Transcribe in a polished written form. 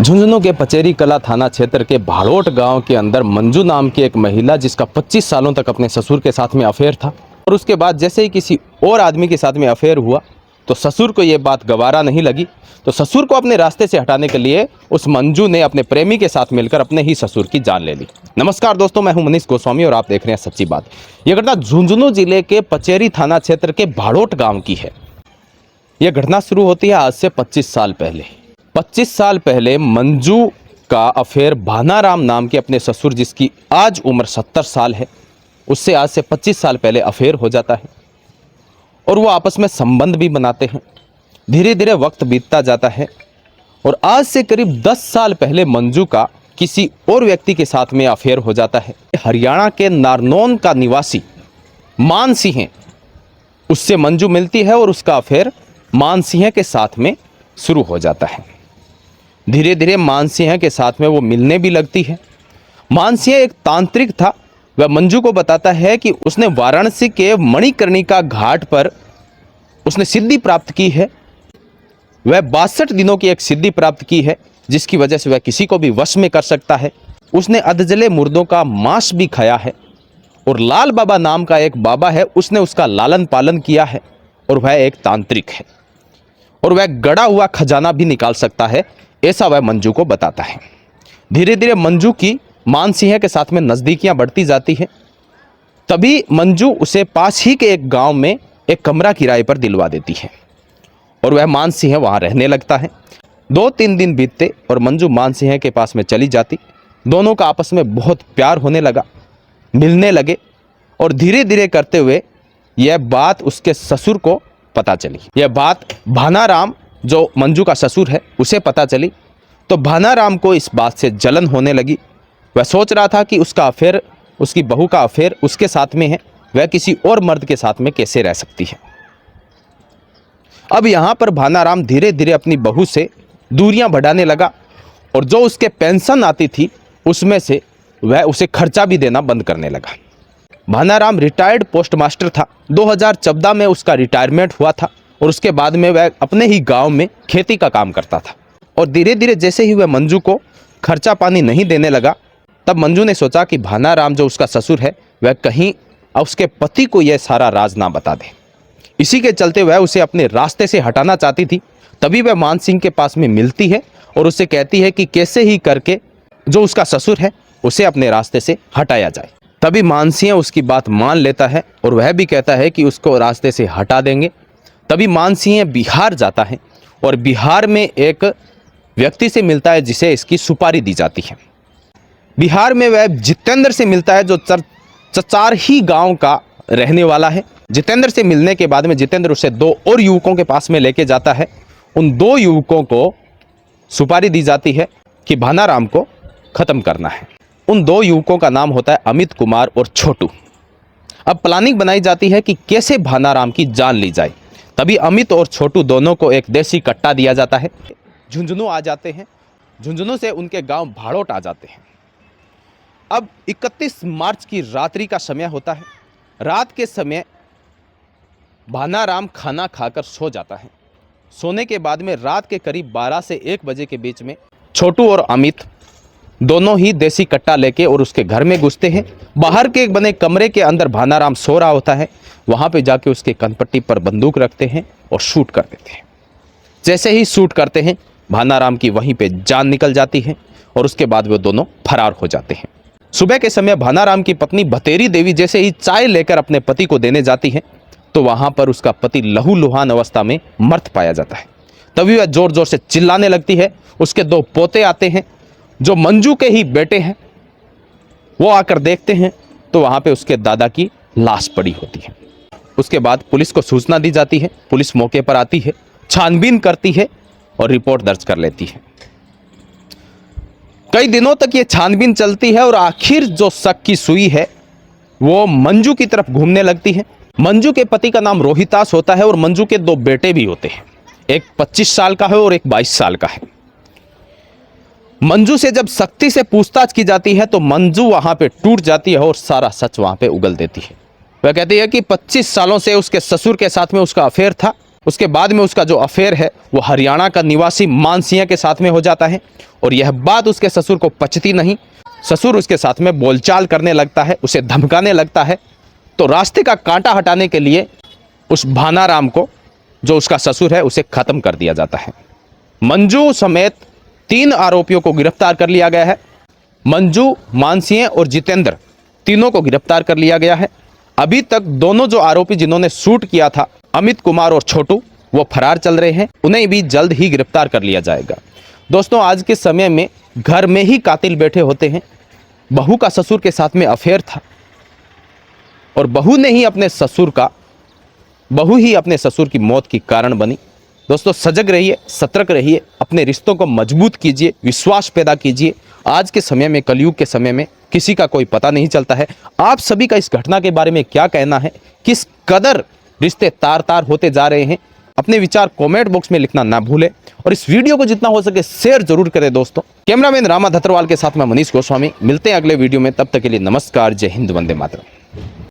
झुंझुनू के पचेरी कला थाना क्षेत्र के भाड़ोट गांव के अंदर मंजू नाम की एक महिला जिसका 25 सालों तक अपने ससुर के साथ में अफेयर था और उसके बाद जैसे ही किसी और आदमी के साथ में अफेयर हुआ तो ससुर को ये बात गवारा नहीं लगी। तो ससुर को अपने रास्ते से हटाने के लिए उस मंजू ने अपने प्रेमी के साथ मिलकर अपने ही ससुर की जान ले ली। नमस्कार दोस्तों, मैं हूं मनीष गोस्वामी और आप देख रहे हैं सच्ची बात। यह घटना झुंझुनू जिले के पचेरी थाना क्षेत्र के भाड़ोट गाँव की है। यह घटना शुरू होती है आज से 25 साल पहले। 25 साल पहले मंजू का अफेयर भानाराम नाम के अपने ससुर, जिसकी आज उम्र 70 साल है, उससे आज से 25 साल पहले अफेयर हो जाता है और वो आपस में संबंध भी बनाते हैं। धीरे धीरे वक्त बीतता जाता है और आज से करीब 10 साल पहले मंजू का किसी और व्यक्ति के साथ में अफेयर हो जाता है। हरियाणा के नारनौन का निवासी मान सिंह, उससे मंजू मिलती है और उसका अफेयर मान सिंह के साथ में शुरू हो जाता है। धीरे धीरे मान सिंह के साथ में वो मिलने भी लगती है। मान सिंह एक तांत्रिक था। वह मंजू को बताता है कि उसने वाराणसी के मणिकर्णिका घाट पर उसने सिद्धि प्राप्त की है। वह 62 दिनों की एक सिद्धि प्राप्त की है, जिसकी वजह से वह किसी को भी वश में कर सकता है। उसने अधजले मुर्दों का मांस भी खाया है और लाल बाबा नाम का एक बाबा है, उसने उसका लालन पालन किया है और वह एक तांत्रिक है और वह गड़ा हुआ खजाना भी निकाल सकता है, ऐसा वह मंजू को बताता है। धीरे धीरे मंजू की मान सिंह के साथ में नज़दीकियां बढ़ती जाती हैं। तभी मंजू उसे पास ही के एक गांव में एक कमरा किराए पर दिलवा देती है और वह मान सिंह वहां रहने लगता है। 2-3 दिन बीतते और मंजू मान सिंह के पास में चली जाती। दोनों का आपस में बहुत प्यार होने लगा, मिलने लगे और धीरे धीरे करते हुए यह बात उसके ससुर को पता चली। यह बात भानाराम, जो मंजू का ससुर है, उसे पता चली। तो भानाराम को इस बात से जलन होने लगी। वह सोच रहा था कि उसका अफेयर, उसकी बहू का अफेयर उसके साथ में है, वह किसी और मर्द के साथ में कैसे रह सकती है। अब यहाँ पर भानाराम धीरे धीरे अपनी बहू से दूरियां बढ़ाने लगा और जो उसके पेंशन आती थी उसमें से वह उसे खर्चा भी देना बंद करने लगा। भानाराम रिटायर्ड पोस्ट मास्टर था। 2014 में उसका रिटायरमेंट हुआ था और उसके बाद में वह अपने ही गांव में खेती का काम करता था। और धीरे धीरे जैसे ही वह मंजू को खर्चा पानी नहीं देने लगा, तब मंजू ने सोचा कि भानाराम, जो उसका ससुर है, वह कहीं उसके पति को यह सारा राज ना बता दे। इसी के चलते वह उसे अपने रास्ते से हटाना चाहती थी। तभी वह मान सिंह के पास में मिलती है और उससे कहती है कि कैसे ही करके जो उसका ससुर है उसे अपने रास्ते से हटाया जाए। तभी मान सिंह उसकी बात मान लेता है और वह भी कहता है कि उसको रास्ते से हटा देंगे। तभी मान सिंह बिहार जाता है और बिहार में एक व्यक्ति से मिलता है जिसे इसकी सुपारी दी जाती है। बिहार में वह जितेंद्र से मिलता है, जो चचार ही गांव का रहने वाला है। जितेंद्र से मिलने के बाद में जितेंद्र उसे 2 और युवकों के पास में लेके जाता है। उन 2 युवकों को सुपारी दी जाती है कि भानाराम को ख़त्म करना है। उन 2 युवकों का नाम होता है अमित कुमार और छोटू। अब प्लानिंग बनाई जाती है कि कैसे भानाराम की जान ली जाए। तभी अमित और छोटू दोनों को एक देसी कट्टा दिया जाता है। झुंझुनू आ जाते हैं। झुंझुनू से उनके गांव भाड़ोट आ जाते हैं। अब 31 मार्च की रात्रि का समय होता है। रात के समय भानाराम खाना खाकर सो जाता है। सोने के बाद में रात के करीब 12 से 1 बजे के बीच में छोटू और अमित दोनों ही देसी कट्टा लेके और उसके घर में घुसते हैं। बाहर के एक बने कमरे के अंदर भानाराम सो रहा होता है। वहाँ पे जाके उसके कनपट्टी पर बंदूक रखते हैं और शूट कर देते हैं। जैसे ही शूट करते हैं, भानाराम की वहीं पे जान निकल जाती है और उसके बाद वो दोनों फरार हो जाते हैं। सुबह के समय भानाराम की पत्नी भतेरी देवी जैसे ही चाय लेकर अपने पति को देने जाती है तो वहाँ पर उसका पति लहूलुहान अवस्था में मृत पाया जाता है। तभी वह जोर जोर से चिल्लाने लगती है। उसके 2 पोते आते हैं जो मंजू के ही बेटे हैं। वो आकर देखते हैं तो वहाँ पे उसके दादा की लाश पड़ी होती है। उसके बाद पुलिस को सूचना दी जाती है। पुलिस मौके पर आती है, छानबीन करती है और रिपोर्ट दर्ज कर लेती है। कई दिनों तक ये छानबीन चलती है और आखिर जो शक की सुई है वो मंजू की तरफ घूमने लगती है। मंजू के पति का नाम रोहितास होता है और मंजू के 2 बेटे भी होते हैं। एक 25 साल का है और एक 22 साल का है। मंजू से जब सख्ती से पूछताछ की जाती है तो मंजू वहां पे टूट जाती है और सारा सच वहां पे उगल देती है। वह कहती है कि 25 सालों से उसके ससुर के साथ में उसका अफेयर था उसके बाद में उसका जो अफेयर है वो हरियाणा का निवासी मानसिंह के साथ में हो जाता है और यह बात उसके ससुर को पचती नहीं। ससुर उसके साथ में बोलचाल करने लगता है, उसे धमकाने लगता है। तो रास्ते का कांटा हटाने के लिए उस भानाराम को, जो उसका ससुर है, उसे खत्म कर दिया जाता है। मंजू समेत 3 आरोपियों को गिरफ्तार कर लिया गया है। मंजू, मानसिंह और जितेंद्र, तीनों को गिरफ्तार कर लिया गया है। अभी तक दोनों जो आरोपी जिन्होंने शूट किया था, अमित कुमार और छोटू, वो फरार चल रहे हैं। उन्हें भी जल्द ही गिरफ्तार कर लिया जाएगा। दोस्तों, आज के समय में घर में ही कातिल बैठे होते हैं। बहू का ससुर के साथ में अफेयर था और बहू ही अपने ससुर की मौत की कारण बनी। दोस्तों, सजग रहिए, सतर्क रहिए, अपने रिश्तों को मजबूत कीजिए, विश्वास पैदा कीजिए। आज के समय में, कलयुग के समय में किसी का कोई पता नहीं चलता है। आप सभी का इस घटना के बारे में क्या कहना है? किस कदर रिश्ते तार तार होते जा रहे हैं? अपने विचार कमेंट बॉक्स में लिखना ना भूलें और इस वीडियो को जितना हो सके शेयर जरूर करें। दोस्तों, कैमरामैन रामा धतरवाल के साथ मैं मनीष गोस्वामी, मिलते हैं अगले वीडियो में। तब तक के लिए नमस्कार, जय हिंद, वंदे मातरम।